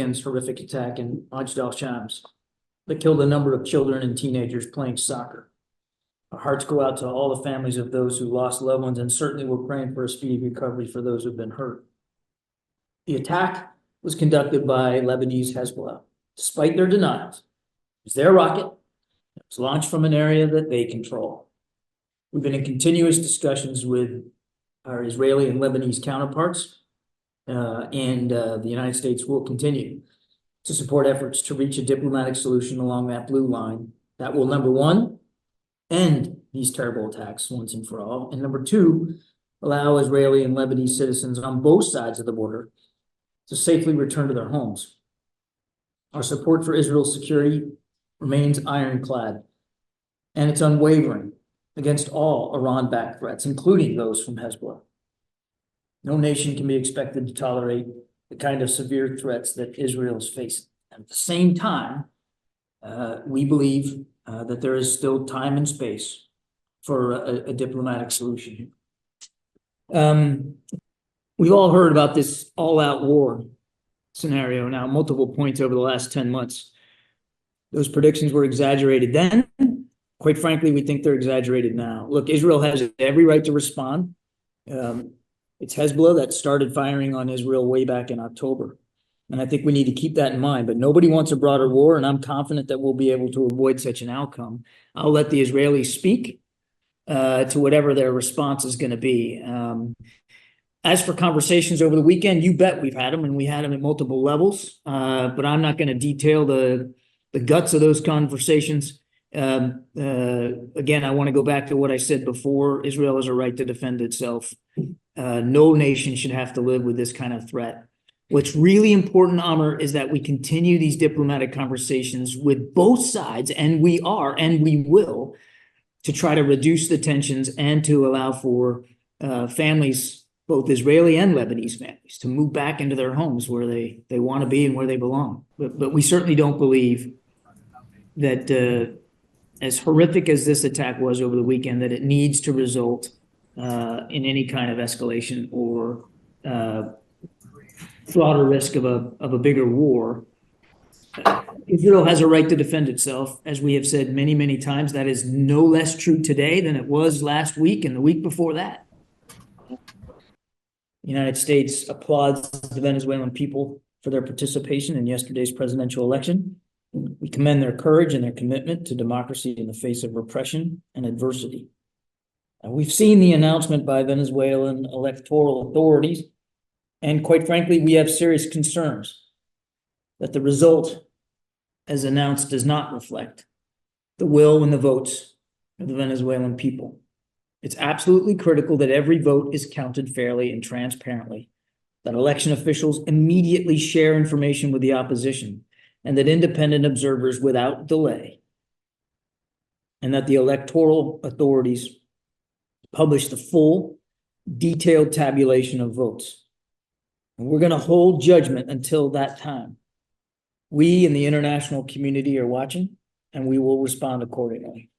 weekend's horrific attack in Ojdal Shams that killed a number of children and teenagers playing soccer. Our hearts go out to all the families of those who lost loved ones, and certainly we're praying for a speedy recovery for those who've been hurt. The attack was conducted by Lebanese Hezbollah. Despite their denials, it was their rocket. It was launched from an area that they control. We've been in continuous discussions with our Israeli and Lebanese counterparts, and the United States will continue to support efforts to reach a diplomatic solution along that blue line that will, number one, end these terrible attacks once and for all, and number two, allow Israeli and Lebanese citizens on both sides of the border to safely return to their homes. Our support for Israel's security remains ironclad, and it's unwavering against all Iran-backed threats, including those from Hezbollah. No nation can be expected to tolerate the kind of severe threats that Israel is facing. At the same time, we believe that there is still time and space for a diplomatic solution. We've all heard about this all-out war scenario now multiple points over the last 10 months. Those predictions were exaggerated then. Quite frankly, we think they're exaggerated now. Look, Israel has every right to respond. It's Hezbollah that started firing on Israel way back in October. And I think we need to keep that in mind. But nobody wants a broader war, and I'm confident that we'll be able to avoid such an outcome. I'll let the Israelis speak to whatever their response is going to be. As for conversations over the weekend, you bet we've had them, and we had them at multiple levels. But I'm not going to detail the guts of those conversations. Again, I want to go back to what I said before. Israel has a right to defend itself. No nation should have to live with this kind of threat. What's really important, Amr, is that we continue these diplomatic conversations with both sides, and we are, and we will, to try to reduce the tensions and to allow for families, both Israeli and Lebanese families, to move back into their homes where they want to be and where they belong. But we certainly don't believe that, as horrific as this attack was over the weekend, that it needs to result in any kind of escalation or broader risk of a bigger war. Israel has a right to defend itself, as we have said many, many times. That is no less true today than it was last week and the week before that. The United States applauds the Venezuelan people for their participation in yesterday's presidential election. We commend their courage and their commitment to democracy in the face of repression and adversity. We've seen the announcement by Venezuelan electoral authorities, and quite frankly, we have serious concerns that the result, as announced, does not reflect the will and the votes of the Venezuelan people. It's absolutely critical that every vote is counted fairly and transparently, that election officials immediately share information with the opposition, and that independent observers without delay, and that the electoral authorities publish the full, detailed tabulation of votes. And we're going to hold judgment until that time. We in the international community are watching, and we will respond accordingly.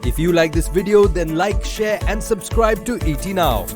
If you like this video, then like, share and subscribe to ET Now.